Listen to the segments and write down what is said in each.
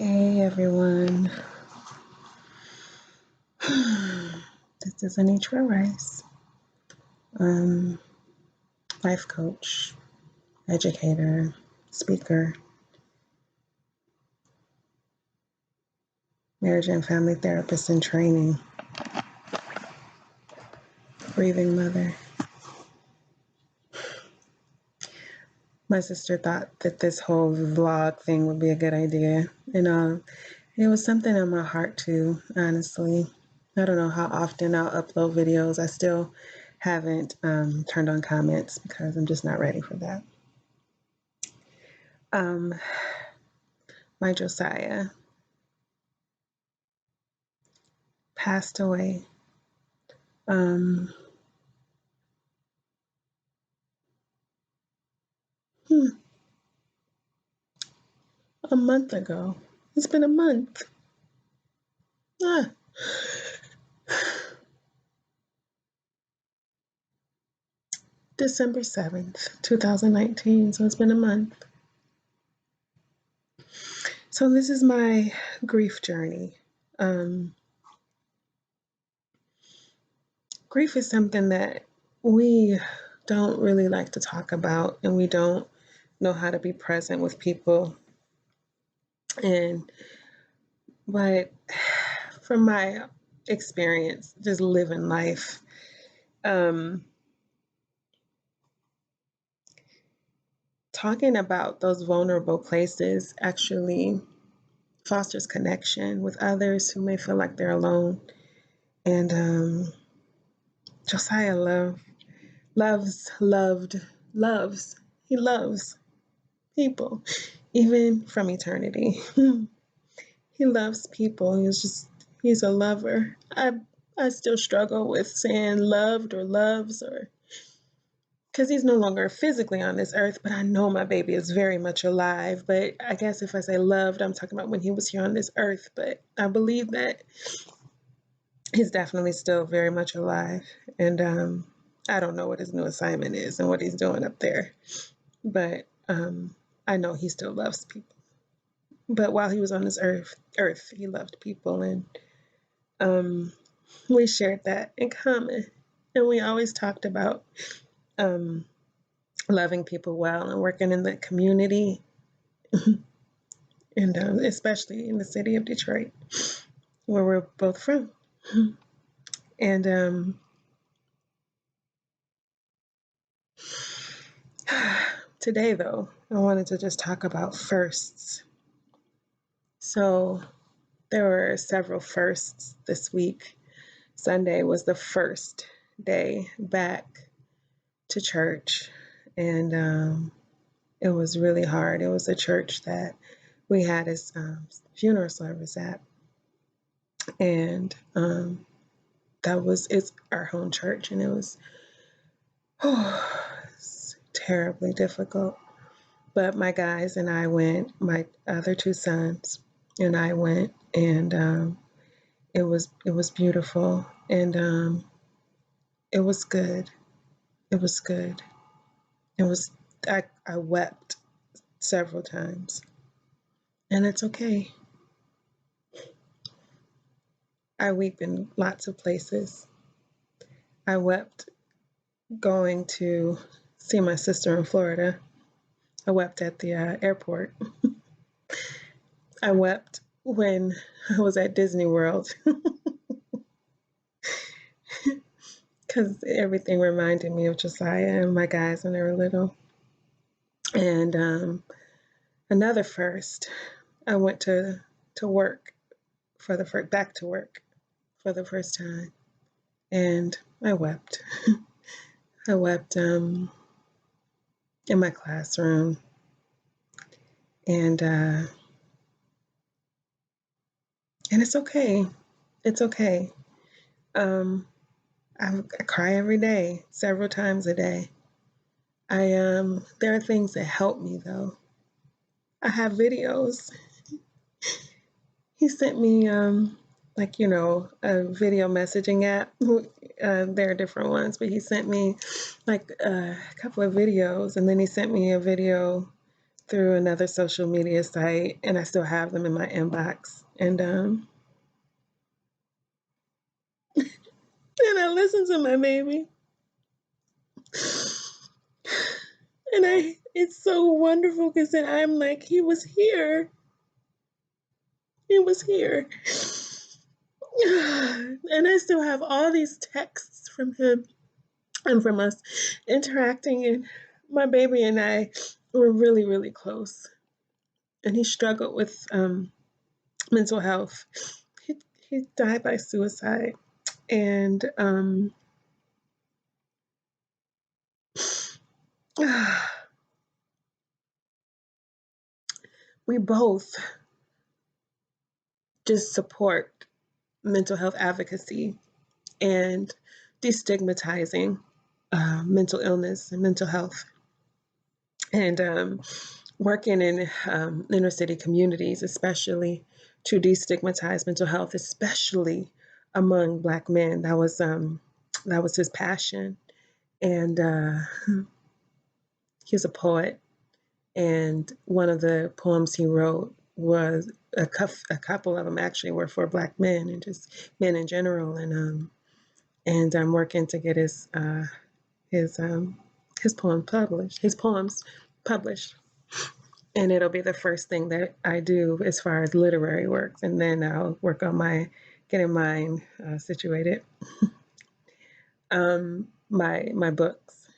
Hey everyone, this is Anitra Rice, um, life coach, educator, speaker, marriage and family therapist in training, grieving mother. My sister thought that this whole vlog thing would be a good idea, and it was something on my heart too, honestly. I don't know how often I'll upload videos. I still haven't turned on comments because I'm just not ready for that. My Josiah passed away um, a month ago. It's been a month. Ah. December 7th, 2019. So it's been a month. So this is my grief journey. Grief is something that we don't really like to talk about, and we don't know how to be present with people. But from my experience, just living life, talking about those vulnerable places actually fosters connection with others who may feel like they're alone. And Josiah loves. He loves people, even from eternity. He loves people. He's a lover. I still struggle with saying loved or loves, or because he's no longer physically on this earth, but I know my baby is very much alive. But I guess if I say loved, I'm talking about when he was here on this earth. But I believe that he's definitely still very much alive. And I don't know what his new assignment is and what he's doing up there. But I know he still loves people. But while he was on this earth, he loved people. And we shared that in common. And we always talked about loving people well and working in the community, and especially in the city of Detroit, where we're both from. And today, though, I wanted to just talk about firsts. So there were several firsts this week. Sunday was the first day back to church, and it was really hard. It was a church that we had his funeral service at, and it's our home church, and it's terribly difficult. But my guys and I went, my other two sons and I went, and it was beautiful, and it was good. It was good. I wept several times, and it's okay. I weep in lots of places. I wept going to see my sister in Florida. I wept at the airport. I wept when I was at Disney World because everything reminded me of Josiah and my guys when they were little. And another first, I went to work back to work for the first time, and I wept. I wept in my classroom, and it's okay. It's okay. I cry every day, several times a day. There are things that help me though. I have videos. He sent me a video messaging app. There are different ones, but he sent me like a couple of videos, and then he sent me a video through another social media site, and I still have them in my inbox. And I listen to my baby, and it's so wonderful because then I'm like, he was here. He was here. And I still have all these texts from him and from us interacting, and my baby and I were really, really close. And he struggled with mental health. He, he died by suicide. And we both just support mental health advocacy and destigmatizing mental illness and mental health. And working in inner city communities, especially to destigmatize mental health, especially among Black men. That was his passion. And he's a poet. And one of the poems he wrote was a couple of them actually were for Black men and just men in general. And I'm working to get his poems published. And it'll be the first thing that I do as far as literary works, and then I'll work on getting mine situated. My books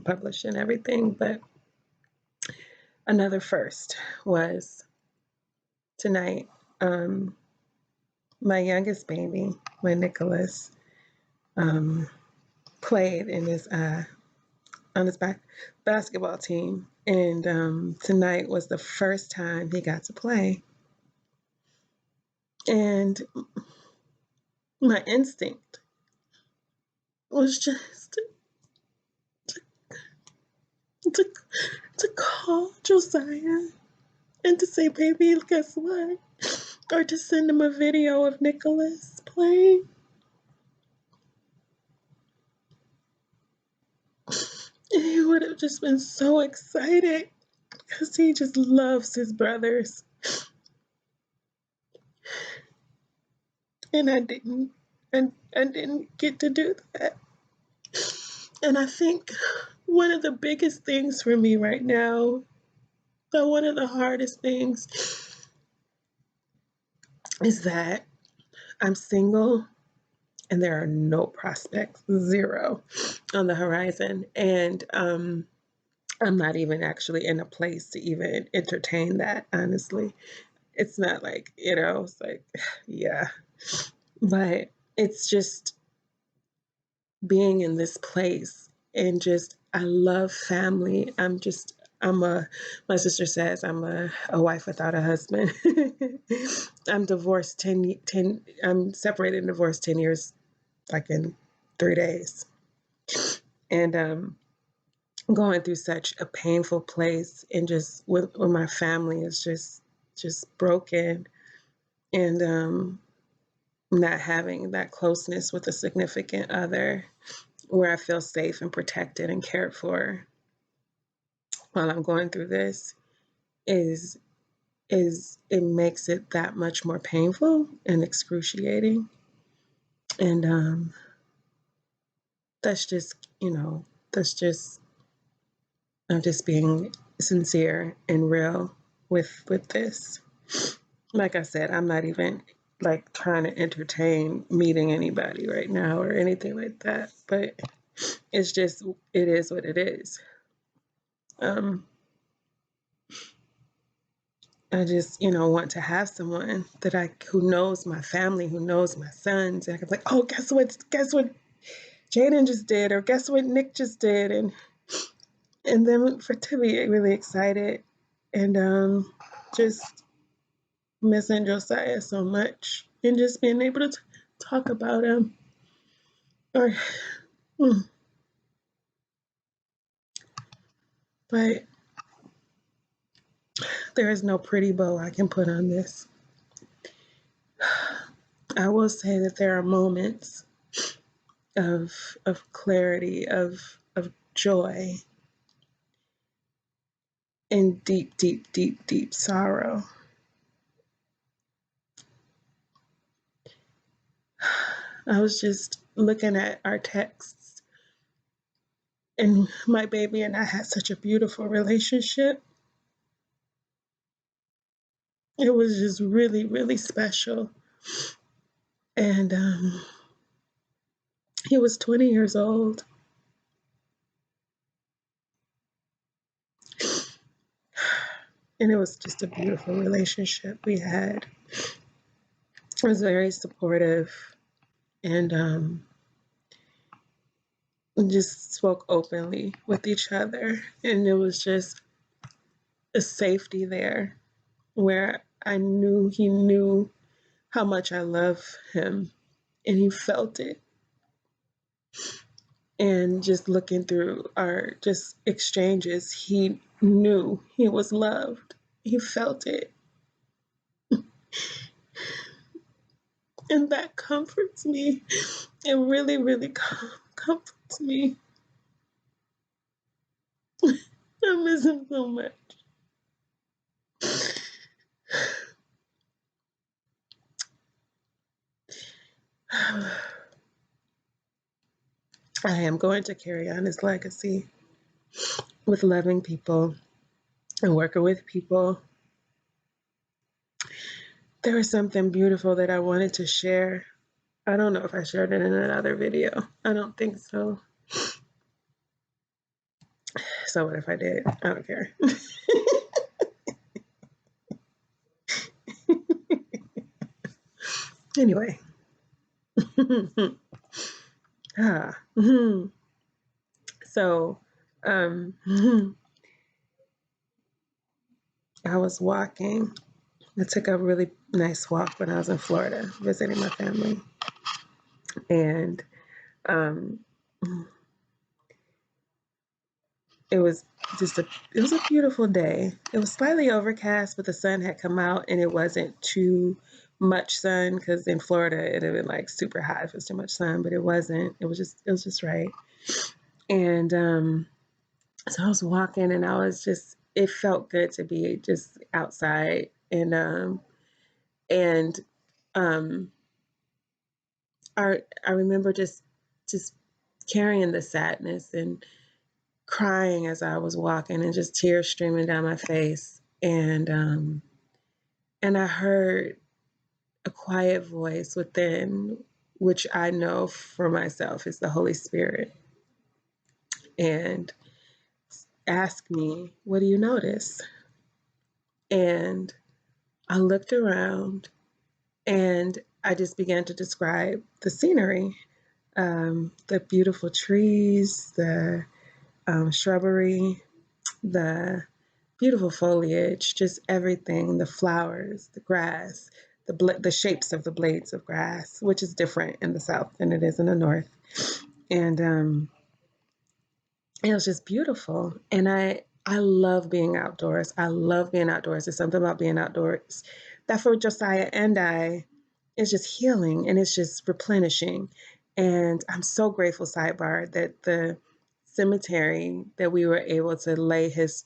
published and everything, but another first was tonight. My youngest baby, my Nicholas, played in his on his basketball team, and tonight was the first time he got to play. And my instinct was just to, to call Josiah and to say, baby, guess what? Or to send him a video of Nicholas playing. And he would have just been so excited because he just loves his brothers. And I didn't get to do that. And I think one of the biggest things for me right now, one of the hardest things, is that I'm single and there are no prospects, zero on the horizon. And I'm not even actually in a place to even entertain that, honestly. It's not like, it's like, yeah. But it's just being in this place and just, I love family. My sister says I'm a wife without a husband. I'm divorced I'm separated and divorced 10 years, like in 3 days. And going through such a painful place, and just when my family is just broken, and not having that closeness with a significant other where I feel safe and protected and cared for while I'm going through this is it makes it that much more painful and excruciating. And that's just, that's just, I'm just being sincere and real with this. Like I said, I'm not even like trying to entertain meeting anybody right now or anything like that, but it's just, it is what it is. I just, want to have someone who knows my family, who knows my sons, and I can be like, oh, guess what Jaden just did, or guess what Nick just did, and then to be really excited, and just missing Josiah so much, and just being able to talk about him, or, but there is no pretty bow I can put on this. I will say that there are moments of clarity, of joy, in deep, deep, deep, deep sorrow. I was just looking at our texts, and my baby and I had such a beautiful relationship. It was just really, really special. And he was 20 years old. And it was just a beautiful relationship we had. It was very supportive, and just spoke openly with each other. And it was just a safety there where I knew he knew how much I love him, and he felt it. And just looking through our just exchanges, he knew he was loved. He felt it. And that comforts me. It really, really comforts me. I miss him so much. I am going to carry on his legacy with loving people and working with people. There was something beautiful that I wanted to share. I don't know if I shared it in another video. I don't think so. So what if I did? I don't care. Anyway. So I was walking. I took a really nice walk when I was in Florida visiting my family. And um, it was it was a beautiful day. It was slightly overcast, but the sun had come out and it wasn't too much sun, because in Florida it'd have been like super hot if it was too much sun, but it wasn't. It was just right. And so I was walking and I was just, it felt good to be just outside. And um I remember just carrying the sadness and crying as I was walking, and just tears streaming down my face. And I heard a quiet voice within, which I know for myself is the Holy Spirit, and asked me, "What do you notice?" And I looked around and I just began to describe the scenery, the beautiful trees, the shrubbery, the beautiful foliage, just everything, the flowers, the grass, the shapes of the blades of grass, which is different in the South than it is in the North. And it was just beautiful. And I love being outdoors. I love being outdoors. There's something about being outdoors that for Josiah and I is just healing, and it's just replenishing. And I'm so grateful, sidebar, that the cemetery that we were able to lay his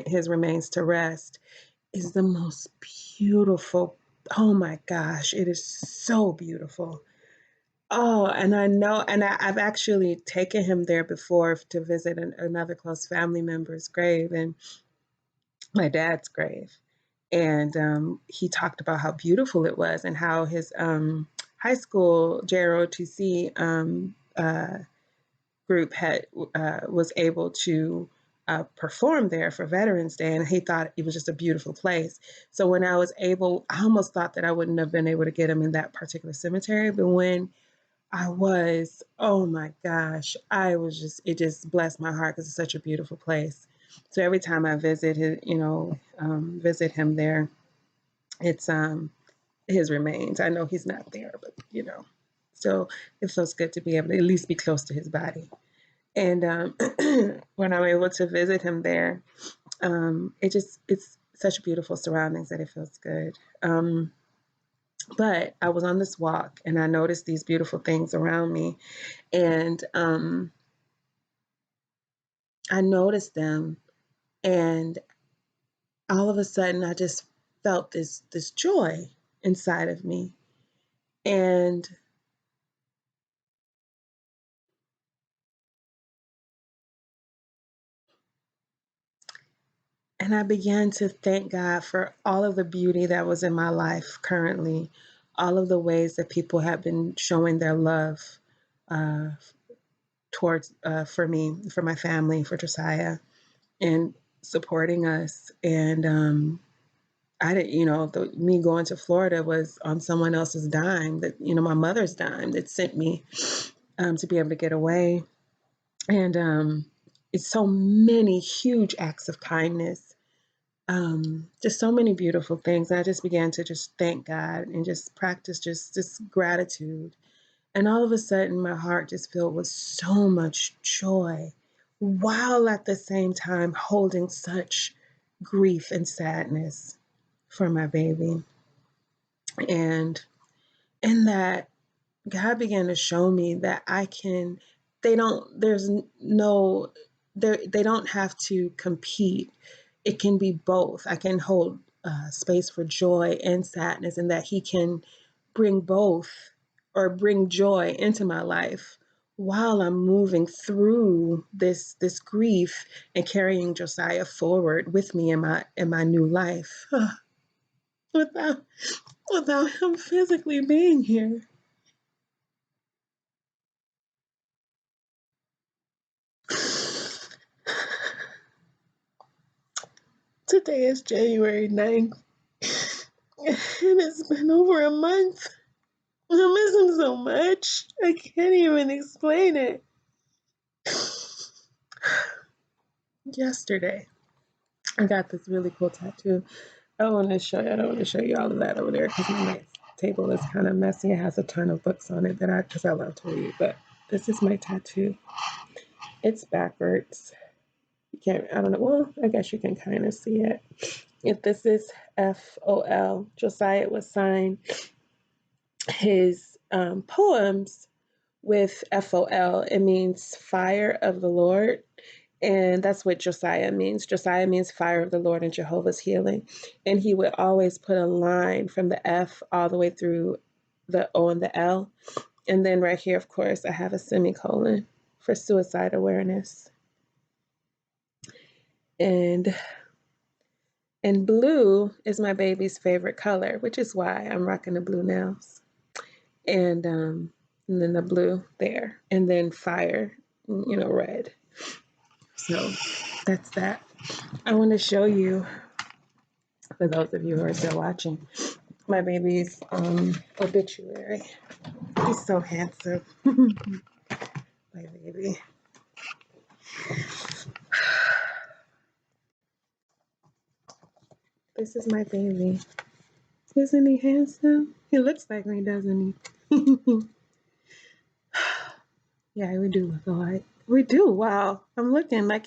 his remains to rest is the most beautiful. Oh my gosh, it is so beautiful. Oh, and I know, and I've actually taken him there before to visit another close family member's grave, and my dad's grave. And he talked about how beautiful it was, and how his high school JROTC group had was able to perform there for Veterans Day, and he thought it was just a beautiful place. So when I was able, I almost thought that I wouldn't have been able to get him in that particular cemetery, but when I was, oh my gosh, I was just, it just blessed my heart because it's such a beautiful place. So every time I visit his, visit him there, it's his remains. I know he's not there, but still it feels good to be able to at least be close to his body. And when I'm able to visit him there, it's such beautiful surroundings that it feels good. But I was on this walk and I noticed these beautiful things around me, and I noticed them, and all of a sudden I just felt this joy inside of me. And I began to thank God for all of the beauty that was in my life currently, all of the ways that people have been showing their love uh, towards for me, for my family, for Josiah, and supporting us. And I didn't, me going to Florida was on someone else's dime. That my mother's dime that sent me to be able to get away. And it's so many huge acts of kindness, just so many beautiful things. I just began to just thank God and just practice just this gratitude. And all of a sudden, my heart just filled with so much joy, while at the same time holding such grief and sadness for my baby. And in that, God began to show me that they don't, there's no, they don't have to compete. It can be both. I can hold space for joy and sadness, and that He can bring both, or bring joy into my life while I'm moving through this grief and carrying Josiah forward with me in my new life, without him physically being here. Today is January 9th, and it's been over a month. I miss him so much. I can't even explain it. Yesterday, I got this really cool tattoo. I don't want to show you all of that over there because my table is kind of messy. It has a ton of books on it because I love to read. But this is my tattoo. It's backwards. You can't. I don't know. Well, I guess you can kind of see it. If this is FOL, Josiah would sign his poems with FOL. It means fire of the Lord. And that's what Josiah means. Josiah means fire of the Lord and Jehovah's healing. And he would always put a line from the F all the way through the O and the L. And then right here, of course, I have a semicolon for suicide awareness. And blue is my baby's favorite color, which is why I'm rocking the blue nails. And then the blue there. And then fire, red. So that's that. I want to show you, for those of you who are still watching, my baby's obituary. He's so handsome. My baby. This is my baby. Isn't he handsome? He looks like me, doesn't he? Yeah, we do look alike. We do. Wow. I'm looking like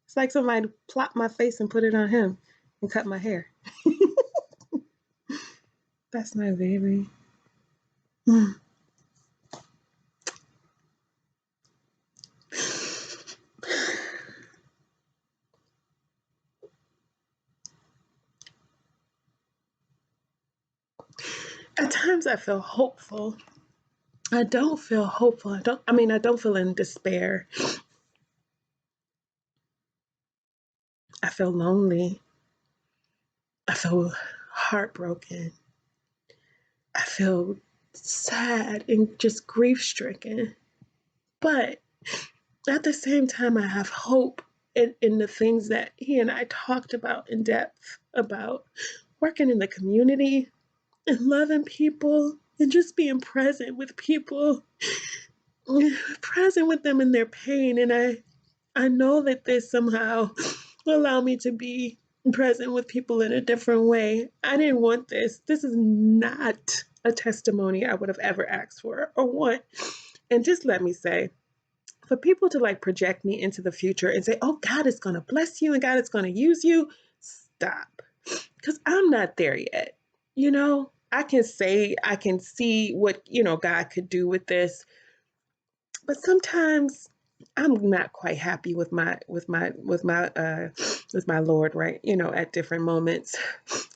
it's like somebody plopped my face and put it on him and cut my hair. That's my baby. At times I feel hopeful. I don't feel hopeful. I don't feel in despair. I feel lonely. I feel heartbroken. I feel sad and just grief stricken. But at the same time, I have hope in the things that he and I talked about in depth, about working in the community and loving people and just being present with people, present with them in their pain. And I know that this somehow will allow me to be present with people in a different way. I didn't want this. This is not a testimony I would have ever asked for or want. And just let me say, for people to like project me into the future and say, oh, God is going to bless you and God is going to use you, stop. Because I'm not there yet. I can say, I can see what, God could do with this. But sometimes I'm not quite happy with my with my Lord, right? At different moments.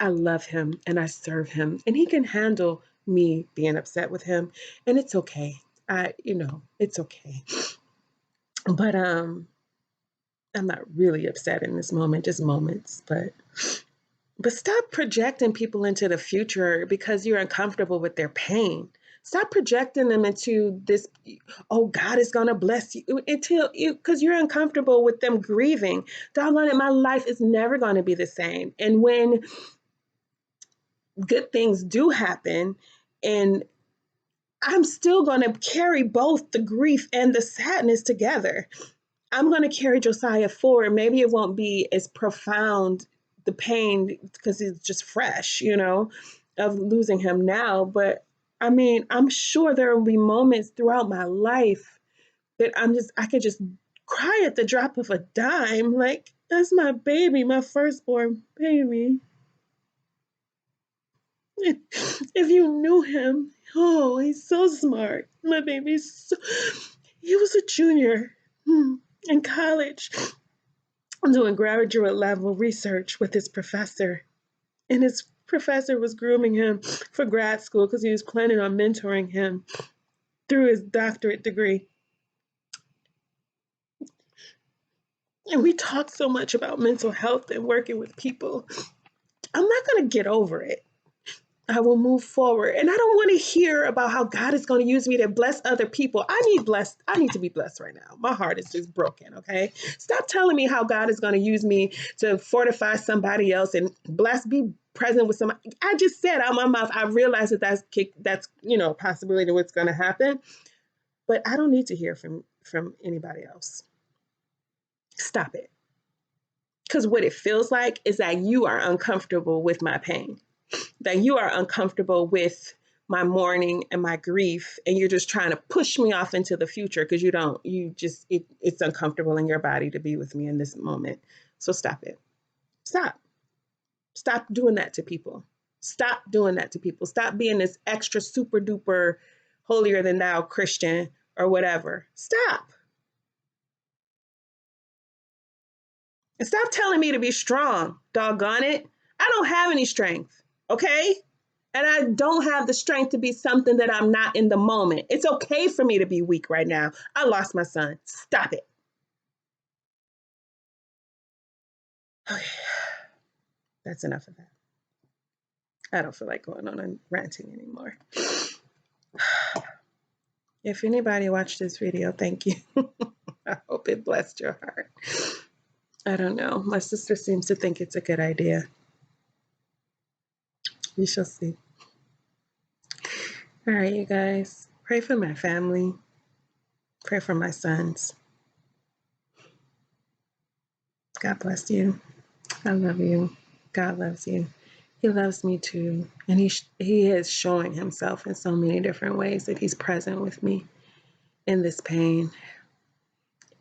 I love him and I serve him, and he can handle me being upset with him, and it's okay. It's okay. But I'm not really upset in this moment, just moments, but stop projecting people into the future because you're uncomfortable with their pain. Stop projecting them into this, oh, God is going to bless you until because you're uncomfortable with them grieving. Doggone it, my life is never going to be the same. And when good things do happen, and I'm still going to carry both the grief and the sadness together. I'm going to carry Josiah forward. Maybe it won't be as profound, the pain, because it's just fresh, of losing him now. But I mean, I'm sure there will be moments throughout my life that I could just cry at the drop of a dime. Like, that's my baby, my firstborn baby. If you knew him, oh, he's so smart. My baby's he was a junior in college doing graduate level research with his professor. And his professor was grooming him for grad school because he was planning on mentoring him through his doctorate degree. And we talked so much about mental health and working with people. I'm not going to get over it. I will move forward. And I don't want to hear about how God is going to use me to bless other people. I need to be blessed right now. My heart is just broken, okay? Stop telling me how God is going to use me to fortify somebody else and be present with somebody. I just said out of my mouth, I realize that's a possibility of what's going to happen, but I don't need to hear from anybody else. Stop it. Because what it feels like is that you are uncomfortable with my pain, that you are uncomfortable with my mourning and my grief, and you're just trying to push me off into the future because it's uncomfortable in your body to be with me in this moment. So stop it. Stop doing that to people. Stop doing that to people. Stop being this extra super duper holier than thou Christian or whatever. Stop. And stop telling me to be strong. Doggone it. I don't have any strength. Okay? And I don't have the strength to be something that I'm not in the moment. It's okay for me to be weak right now. I lost my son. Stop it. Okay. That's enough of that. I don't feel like going on and ranting anymore. If anybody watched this video, thank you. I hope it blessed your heart. I don't know. My sister seems to think it's a good idea. We shall see. All right, you guys. Pray for my family. Pray for my sons. God bless you. I love you. God loves you. He loves me too. And he is showing himself in so many different ways that he's present with me in this pain.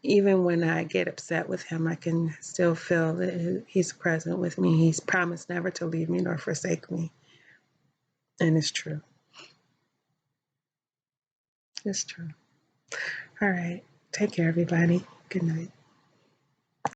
Even when I get upset with him, I can still feel that he's present with me. He's promised never to leave me nor forsake me. And it's true. It's true. All right. Take care, everybody. Good night.